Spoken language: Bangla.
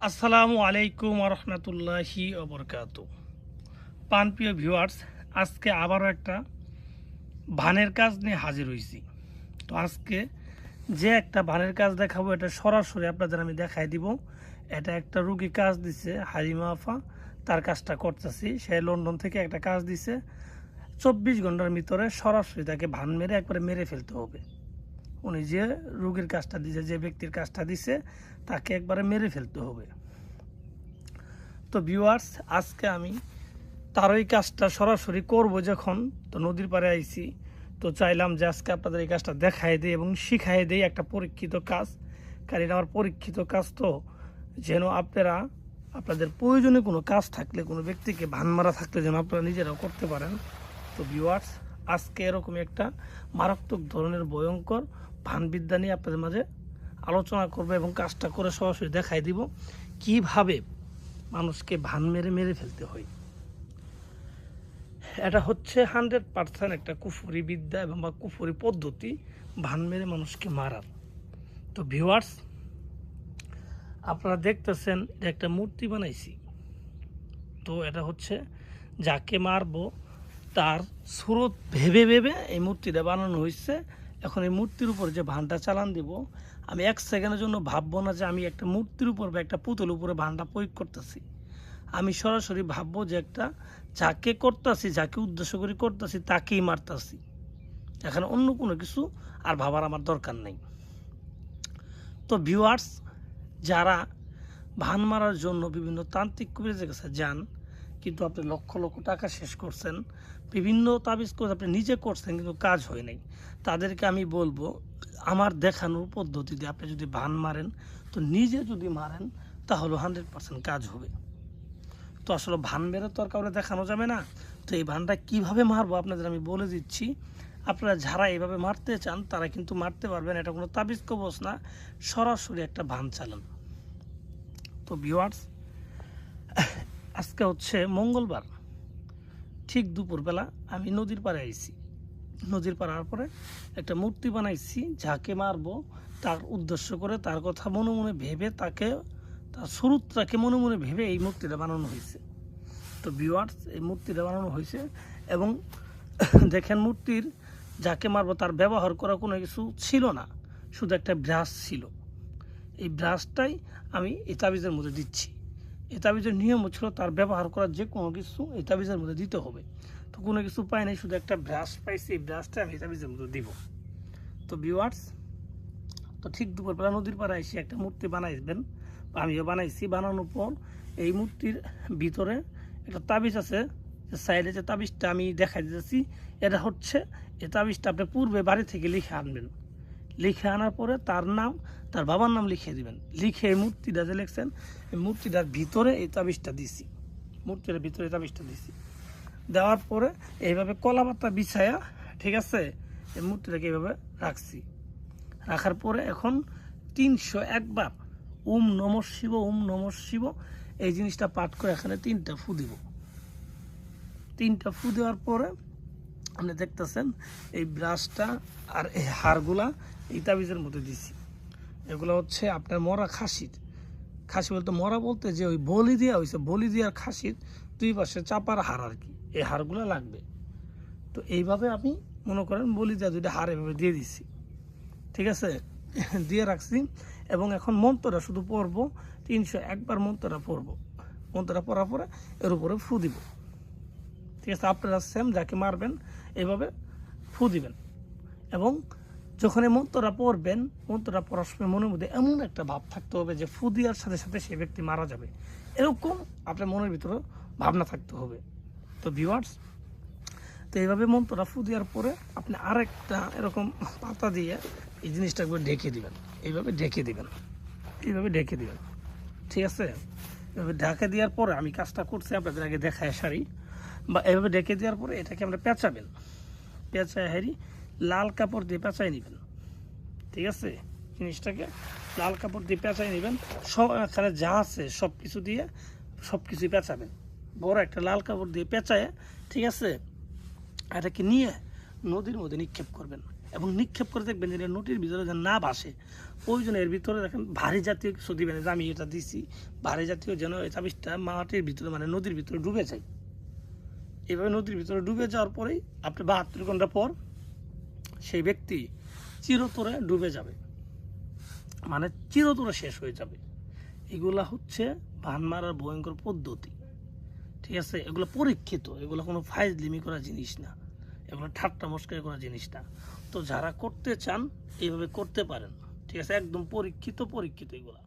আসসালামু আলাইকুম রহমতুল্লাহি ওবরকাত। প্রিয় ভিউয়ার্স, আজকে আবারও একটা ভানের কাজ নিয়ে হাজির হয়েছি। তো আজকে যে একটা ভানের কাজ দেখাবো, এটা সরাসরি আপনাদের আমি দেখাই দিব। এটা একটা রুগী কাজ দিছে, হালিমা আফা তার কাজটা করতেছি। সে লন্ডন থেকে একটা কাজ দিছে, 24 ঘন্টার ভিতরে সরাসরি তাকে ভান মেরে একবারে মেরে ফেলতে হবে। উনি যে রুগীর কাজটা দিছে, যে ব্যক্তির কাজটা দিছে, তাকে একবারে মেরে ফেলতে হবে। তো ভিউয়ার্স, আজকে আমি তার ওই কাজটা সরাসরি করব। যখন তো নদীর পাড়ে আইছি, তো চাইলাম যে আজকে আপনাদের এই কাজটা দেখাই দিই এবং শিখাই দিই একটা পরীক্ষিত কাজ। কারণ এটা আমার পরীক্ষিত কাজ, তো যেন আপনারা আপনাদের প্রয়োজনে কোনো কাজ থাকলে, কোনো ব্যক্তিকে ভান মারা থাকলে যেন আপনারা নিজেরাও করতে পারেন। তো ভিউয়ার্স, আজকে এরকমই একটা মারাত্মক ধরনের ভয়ঙ্কর ভানবিদ্যা নিয়ে আপনাদের মাঝে আলোচনা করবো এবং কাজটা করে সরাসরি দেখাই দিব কিভাবে মানুষকে ভান মেরে মেরে ফেলতে হয়। এটা হচ্ছে 100% একটা কুফরি বিদ্যা এবং বা কুফরি পদ্ধতি, ভান মেরে মানুষকে মারার। তো ভিউয়ার্স, আপনারা দেখতেছেন এটা একটা মূর্তি বানাইছি। তো এটা হচ্ছে যাকে মারবো তার স্রোত ভেবে ভেবে এই মূর্তিটা বানানো হয়েছে। এখন এই মূর্তির উপর যে ভানটা চালান দিব, আমি 1 সেকেন্ডের জন্য ভাববো না যে আমি একটা মূর্তির উপর বা একটা পুতুলের উপরে ভানটা প্রয়োগ করতেছি। আমি সরাসরি ভাববো যে একটা যাকে করতেছি, যাকে উদ্দেশ্য করে করতেছি, তাকেই মারতেছি। এখানে অন্য কোনো কিছু আর ভাবার আমার দরকার নেই। তো ভিউয়ার্স, যারা ভান মারার জন্য বিভিন্ন তান্ত্রিক কবিরাজের কাছে যান, কিন্তু আপনি লক্ষ লক্ষ টাকা শেষ করছেন, বিভিন্ন তাবিজ করে আপনি নিজে করছেন কিন্তু কাজ হয় নাই, তাদেরকে আমি বলবো আমার দেখানোর পদ্ধতিতে আপনি যদি ভান মারেন, তো নিজে যদি মারেন তাহলে 100% কাজ হবে। তো আসলে ভান মেরে তো আর কাউকে দেখানো যাবে না। তো এই ভানটা কীভাবে মারবো আপনাদের আমি বলে দিচ্ছি। আপনারা যারা এইভাবে মারতে চান তারা কিন্তু মারতে পারবেন। এটা কোনো তাবিজ কবজ না, সরাসরি একটা ভান চালান। তো ভিউয়ার্স, আজকে হচ্ছে মঙ্গলবার, ঠিক দুপুরবেলা আমি নদীর পাড়ে আইছি। নদীর পাড়ে আসার পরে একটা মূর্তি বানাইছি, যাকে মারবো তার উদ্দেশ্য করে, তার কথা মনে মনে ভেবে, তাকে তার শুরুটাকে মনে মনে ভেবে এই মূর্তিটা বানানো হয়েছে। তো ভিউয়ার্স, এই মূর্তিটা বানানো হয়েছে এবং দেখেন মূর্তির যাকে মারবো তার ব্যবহার করা কোনো কিছু ছিল না, শুধু একটা ব্রাশ ছিল। এই ব্রাশটাই আমি এই তাবিজের মধ্যে দিচ্ছি। এই তাবিজের নিয়ম ছিল তার ব্যবহার করার যে কোনো কিছু এই তাবিজের মধ্যে দিতে হবে। তো কোনো কিছু পাই নাই, শুধু একটা ব্রাশ পাইছি, এই ব্রাশটা আমি এই তাবিজের মধ্যে দিব। তো ভিউয়ার্স, তো ঠিক দুপুরবেলা নদীর পাড়ে এসে একটা মূর্তি বানাইবেন, আমিও বানাইছি। বানানোর পর এই মূর্তির ভিতরে একটা তাবিজ আছে, যে সাইডে যে তাবিজটা আমি দেখাই দিতেছি, এটা হচ্ছে এই তাবিজটা আপনি পূর্বে বাড়ি থেকে লিখে আনবেন। লিখে আনার পরে তার নাম, তার বাবার নাম লিখে দিবেন। লিখে এই মূর্তিটা যে লিখছেন, এই মূর্তিটার ভিতরে এই তাবিজটা দিছি, মূর্তির ভিতরে এই তাবিজটা দিছি। দেওয়ার পরে এইভাবে কলা পাতা বিছায়া, ঠিক আছে, এই মূর্তিটাকে এইভাবে রাখছি। রাখার পরে এখন 301 বার ওম নমঃ শিব, ওম নমঃ শিব এই জিনিসটা পাঠ করে এখানে 3টা ফু দিব। 3টা ফু দেওয়ার পরে আপনি দেখতেছেন এই ব্রাশটা আর এই হাড়গুলা এই তাবিজের মধ্যে দিছি। এগুলো হচ্ছে আপনার মরা খাসির, খাসি বলতে মরা বলতে যে ওই বলি দেওয়া হয়েছে, বলি দেওয়ার খাসির 2 পাশে চাপার হাড় আর কি, এই হাড়গুলো লাগবে। তো এইভাবে আমি মনে করেন বলি দেওয়া 2টা হাড় এভাবে দিয়ে দিছি, ঠিক আছে, দিয়ে রাখছি। এবং এখন মন্ত্রটা শুধু পড়বো, 301 বার মন্ত্রটা পড়বো। মন্ত্রটা পড়ার পরে এর উপরে ফু দিব, ঠিক আছে। আপনারা সেম যাকে মারবেন এইভাবে ফু দিবেন। এবং যখন এই মন্ত্রটা পড়বেন, মন্ত্রটা পড়ার সময় মনের মধ্যে এমন একটা ভাব থাকতে হবে যে ফু দেওয়ার সাথে সাথে সেই ব্যক্তি মারা যাবে, এরকম আপনার মনের ভিতরে ভাবনা থাকতে হবে। তো ভিউয়ার্স, তো এইভাবে মন্ত্রটা ফু দেওয়ার পরে আপনি আরেকটা এরকম পাতা দিয়ে এই জিনিসটা একবার ঢেকে দিবেন, এইভাবে ঢেকে দিবেন, এইভাবে ঢেকে দিবেন, ঠিক আছে। এভাবে ঢেকে দেওয়ার পরে আমি কাজটা করছি আপনাদের আগে দেখায় সারি, বা এভাবে ঢেকে দেওয়ার পরে এটাকে আমরা পেঁচাবেন। পেঁচায় হারি লাল কাপড় দিয়ে পেঁচাই নেবেন, ঠিক আছে। জিনিসটাকে লাল কাপড় দিয়ে পেঁচাই নেবেন, সব এখানে যা আছে সব কিছু দিয়ে সব কিছুই পেঁচাবেন। বড় একটা লাল কাপড় দিয়ে পেঁচায়, ঠিক আছে, এটাকে নিয়ে নদীর মধ্যে নিক্ষেপ করবেন। এবং নিক্ষেপ করে দেখবেন যে নদীর ভিতরে যেন না ভাসে। ওই জন্য এর ভিতরে দেখেন ভারী জাতীয় কিছু দিবেন, যে আমি এটা দিছি ভারী জাতীয়, যেন এই তাবিজটা মাটির ভিতরে মানে নদীর ভিতরে ডুবে যায়। এভাবে নদীর ভিতরে ডুবে যাওয়ার পরেই আপনি 72 ঘন্টা পর সেই ব্যক্তি চিরতরে ডুবে যাবে, মানে চিরতরে শেষ হয়ে যাবে। এগুলা হচ্ছে বান মারার ভয়ঙ্কর পদ্ধতি, ঠিক আছে? এগুলো পরীক্ষিত, এগুলো কোনো ফাইজলিমি করা জিনিস না, এগুলো ঠাট্টা মস্কারি করা জিনিস না। তো যারা করতে চান এইভাবে করতে পারেন, ঠিক আছে? একদম পরীক্ষিত এগুলা।